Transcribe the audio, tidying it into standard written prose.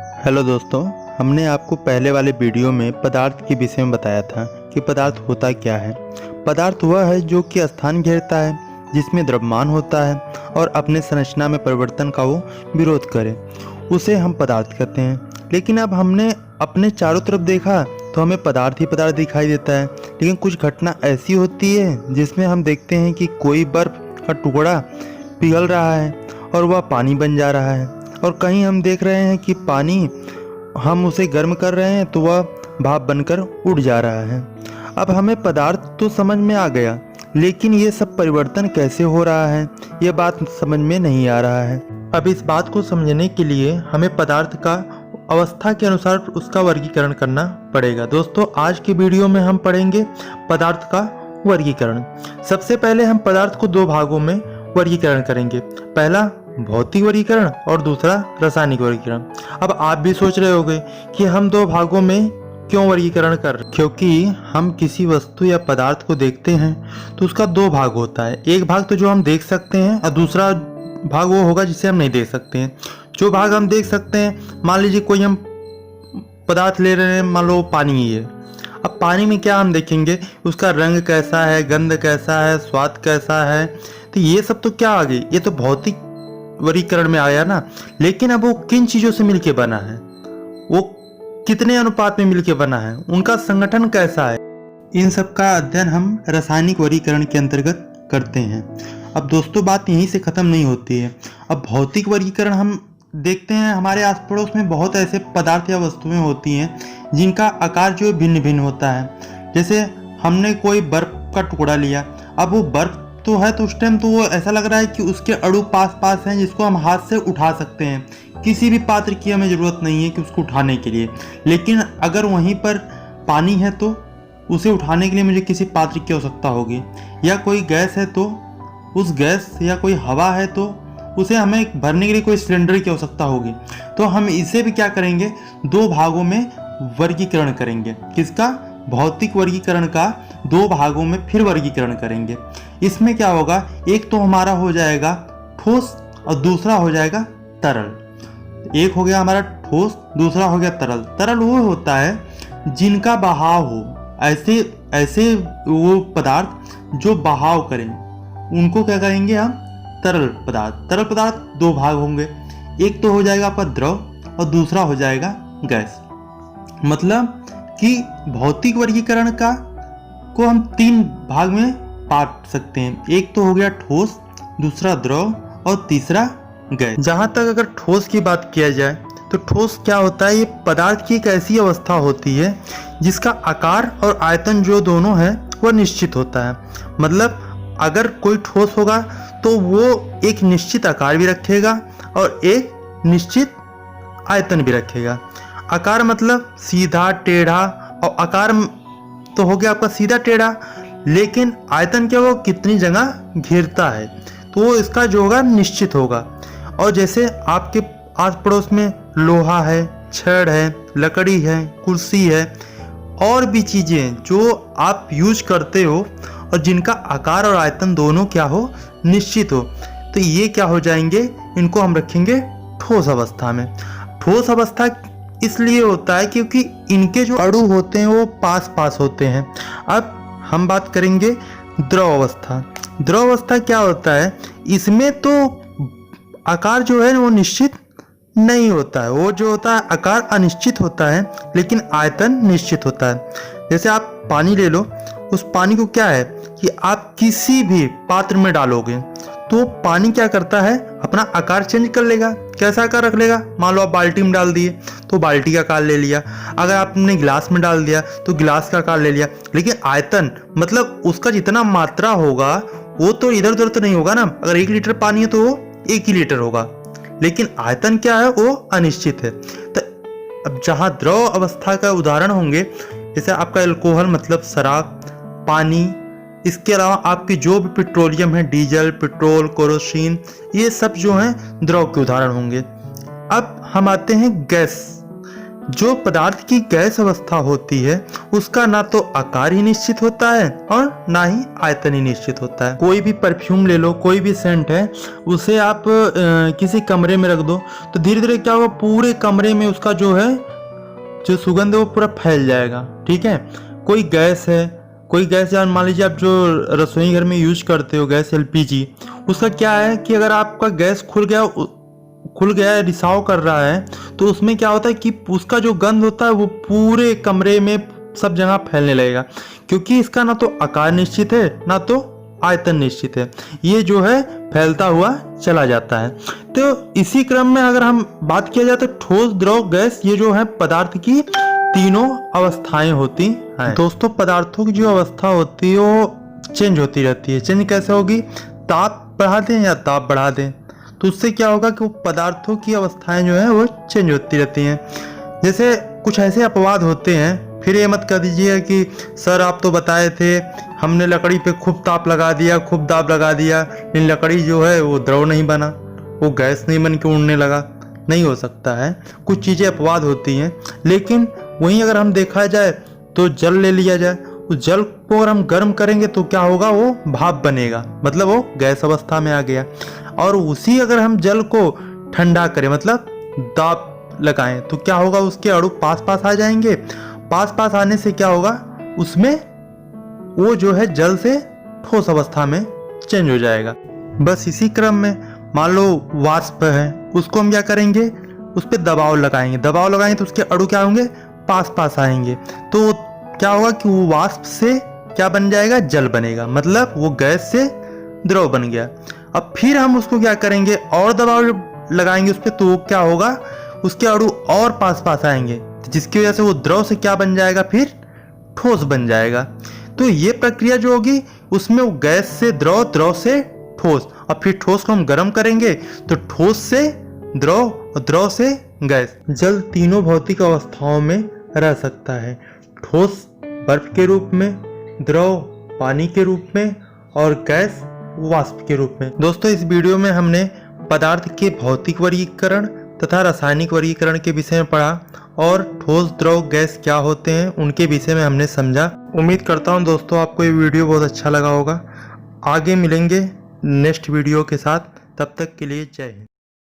Hello दोस्तों, हमने आपको पहले वाले वीडियो में पदार्थ के विषय में बताया था कि पदार्थ होता क्या है। पदार्थ वह है जो कि स्थान घेरता है, जिसमें द्रव्यमान होता है और अपने संरचना में परिवर्तन का वो विरोध करे, उसे हम पदार्थ कहते हैं। लेकिन अब हमने अपने चारों तरफ देखा तो हमें पदार्थ ही पदार्थ दिखाई देता है। लेकिन कुछ घटना ऐसी होती है जिसमें हम देखते हैं कि कोई बर्फ का टुकड़ा पिघल रहा है और वह पानी बन जा रहा है, और कहीं हम देख रहे हैं कि पानी हम उसे गर्म कर रहे हैं तो वह भाप बनकर उड़ जा रहा है। अब हमें पदार्थ तो समझ में आ गया, लेकिन ये सब परिवर्तन कैसे हो रहा है ये बात समझ में नहीं आ रहा है। अब इस बात को समझने के लिए हमें पदार्थ का अवस्था के अनुसार उसका वर्गीकरण करना पड़ेगा। दोस्तों, आज की वीडियो में हम पढ़ेंगे पदार्थ का वर्गीकरण। सबसे पहले हम पदार्थ को दो भागों में वर्गीकरण करेंगे, पहला भौतिक वर्गीकरण और दूसरा रासायनिक वर्गीकरण। अब आप भी सोच रहे होंगे कि हम दो भागों में क्यों वर्गीकरण कर रहे हैं, क्योंकि हम किसी वस्तु या पदार्थ को देखते हैं तो उसका दो भाग होता है। एक भाग तो जो हम देख सकते हैं और दूसरा भाग वो होगा जिसे हम नहीं देख सकते हैं। जो भाग हम देख सकते हैं, मान लीजिए कोई हम पदार्थ ले रहे हैं, मान लो पानी ही है। अब पानी में क्या हम देखेंगे, उसका रंग कैसा है, गंध कैसा है, स्वाद कैसा है, तो ये सब तो क्या आ गई, ये तो भौतिक वर्गीकरण में आया ना। लेकिन अब वो किन चीजों से मिलके बना है, वो कितने अनुपात में मिलके बना है, उनका संगठन कैसा है, इन सब का अध्ययन हम रासायनिक वर्गीकरण के अंतर्गत करते हैं। अब दोस्तों, बात यहीं से खत्म नहीं होती है। अब भौतिक वर्गीकरण हम देखते हैं, हमारे आस पड़ोस में बहुत ऐसे पदार्थ या वस्तुएं होती हैं जिनका आकार जो भिन्न भिन्न होता है। जैसे हमने कोई बर्फ का टुकड़ा लिया, अब वो बर्फ तो है तो उस टाइम तो वो ऐसा लग रहा है कि उसके अणु पास पास हैं जिसको हम हाथ से उठा सकते हैं, किसी भी पात्र की हमें ज़रूरत नहीं है कि उसको उठाने के लिए। लेकिन अगर वहीं पर पानी है तो उसे उठाने के लिए मुझे किसी पात्र की आवश्यकता होगी, या कोई गैस है तो उस गैस, या कोई हवा है तो उसे हमें भरने के लिए कोई सिलेंडर की आवश्यकता होगी। तो हम इसे भी क्या करेंगे, दो भागों में वर्गीकरण करेंगे। किसका, भौतिक वर्गीकरण का दो भागों में फिर वर्गीकरण करेंगे। इसमें क्या होगा, एक तो हमारा हो जाएगा ठोस और दूसरा हो जाएगा तरल। एक हो गया हमारा ठोस, दूसरा हो गया तरल। तरल वो होता है जिनका बहाव हो, ऐसे वो पदार्थ जो बहाव करें उनको क्या करेंगे हम, तरल पदार्थ। तरल पदार्थ दो भाग होंगे, एक तो हो जाएगा आपका द्रव और दूसरा हो जाएगा गैस। मतलब कि भौतिक वर्गीकरण का को हम तीन भाग में बांट सकते हैं। एक तो हो गया ठोस, दूसरा द्रव और तीसरा गैस। जहाँ तक अगर ठोस की बात किया जाए तो ठोस क्या होता है, ये पदार्थ की एक ऐसी अवस्था होती है जिसका आकार और आयतन जो दोनों है वह निश्चित होता है। मतलब अगर कोई ठोस होगा तो वो एक निश्चित आकार भी रखेगा और एक निश्चित आयतन भी रखेगा। आकार मतलब सीधा टेढ़ा, और आकार तो हो गया आपका सीधा टेढ़ा, लेकिन आयतन क्या, वो कितनी जगह घेरता है, तो वो इसका जो होगा निश्चित होगा। और जैसे आपके आस पड़ोस में लोहा है, छड़ है, लकड़ी है, कुर्सी है, और भी चीज़ें जो आप यूज करते हो और जिनका आकार और आयतन दोनों क्या हो, निश्चित हो, तो ये क्या हो जाएंगे, इनको हम रखेंगे ठोस अवस्था में। ठोस अवस्था इसलिए होता है क्योंकि इनके जो अणु होते हैं वो पास पास होते हैं। अब हम बात करेंगे द्रव अवस्था। द्रव अवस्था क्या होता है, इसमें तो आकार जो है वो निश्चित नहीं होता है, वो जो होता है आकार अनिश्चित होता है, लेकिन आयतन निश्चित होता है। जैसे आप पानी ले लो, उस पानी को क्या है कि आप किसी भी पात्र में डालोगे तो पानी क्या करता है, अपना आकार चेंज कर लेगा। कैसा आकार रख लेगा, मान लो आप बाल्टी में डाल दिए तो बाल्टी का आकार ले लिया, अगर आपने गिलास में डाल दिया तो गिलास का आकार ले लिया। लेकिन आयतन मतलब उसका जितना मात्रा होगा वो तो इधर उधर तो नहीं होगा ना। अगर 1 लीटर पानी है तो वो 1 ही लीटर होगा, लेकिन आयतन क्या है, वो अनिश्चित है। तो अब जहाँ द्रव अवस्था का उदाहरण होंगे, जैसे आपका अल्कोहल मतलब शराब, पानी, इसके अलावा आपकी जो भी पेट्रोलियम है, डीजल, पेट्रोल, केरोसिन, ये सब जो हैं द्रव के उदाहरण होंगे। अब हम आते हैं गैस। जो पदार्थ की गैस अवस्था होती है उसका ना तो आकार ही निश्चित होता है और ना ही आयतन ही निश्चित होता है। कोई भी परफ्यूम ले लो, कोई भी सेंट है, उसे आप किसी कमरे में रख दो तो धीरे धीरे क्या होगा, पूरे कमरे में उसका जो सुगंध है वो पूरा फैल जाएगा। ठीक है, कोई गैस है, कोई गैस यार मान लीजिए आप जो रसोई घर में यूज करते हो गैस एलपीजी, उसका क्या है कि अगर आपका गैस खुल गया है, रिसाव कर रहा है, तो उसमें क्या होता है कि उसका जो गंध होता है वो पूरे कमरे में सब जगह फैलने लगेगा, क्योंकि इसका ना तो आकार निश्चित है ना तो आयतन निश्चित है, ये जो है फैलता हुआ चला जाता है। तो इसी क्रम में अगर हम बात किया जाए तो ठोस, द्रव, गैस, ये जो है पदार्थ की तीनों अवस्थाएं होती हैं। दोस्तों, पदार्थों की जो अवस्था होती है वो चेंज होती रहती है। चेंज कैसे होगी? ताप बढ़ा दें या ताप बढ़ा दें तो उससे क्या होगा कि वो पदार्थों की अवस्थाएं जो है वो चेंज होती रहती हैं। जैसे कुछ ऐसे अपवाद होते हैं, फिर ये मत कह दीजिए कि सर आप तो बताए थे, हमने लकड़ी पे खूब ताप लगा दिया, खूब दाब लगा दिया, लेकिन लकड़ी जो है वो द्रव नहीं बना, वो गैस नहीं बन के उड़ने लगा। नहीं हो सकता है, कुछ चीज़ें अपवाद होती हैं। लेकिन वहीं अगर हम देखा जाए तो जल ले लिया जाए, उस जल को अगर हम गर्म करेंगे तो क्या होगा, वो भाप बनेगा, मतलब वो गैस अवस्था में आ गया। और उसी अगर हम जल को ठंडा करें, मतलब दाब लगाएं, तो क्या होगा, उसके अणु पास पास आ जाएंगे। पास पास आने से क्या होगा, उसमें वो जो है जल से ठोस अवस्था में चेंज हो जाएगा। बस इसी क्रम में मान लो वाष्प है, उसको हम क्या करेंगे, उस पर दबाव लगाएंगे। दबाव लगाएंगे तो उसके अणु क्या होंगे, पास पास आएंगे। तो क्या होगा कि वो वाष्प से क्या बन जाएगा, जल बनेगा, मतलब वो गैस से द्रव बन गया। अब फिर हम उसको क्या करेंगे, और दबाव लगाएंगे उस पर, तो क्या होगा, उसके अणु और पास पास आएंगे, जिसकी वजह से वो द्रव से क्या बन जाएगा, फिर ठोस बन जाएगा। तो ये प्रक्रिया जो होगी उसमें वो गैस से द्रव, द्रव से ठोस, और फिर ठोस को हम गर्म करेंगे तो ठोस से द्रव और द्रव से गैस। जल तीनों भौतिक अवस्थाओं में रह सकता है, ठोस बर्फ के रूप में, द्रव पानी के रूप में और गैस वाष्प के रूप में। दोस्तों, इस वीडियो में हमने पदार्थ के भौतिक वर्गीकरण तथा रासायनिक वर्गीकरण के विषय में पढ़ा और ठोस, द्रव, गैस क्या होते हैं उनके विषय में हमने समझा। उम्मीद करता हूं दोस्तों आपको ये वीडियो बहुत अच्छा लगा होगा। आगे मिलेंगे नेक्स्ट वीडियो के साथ, तब तक के लिए जय हिंद।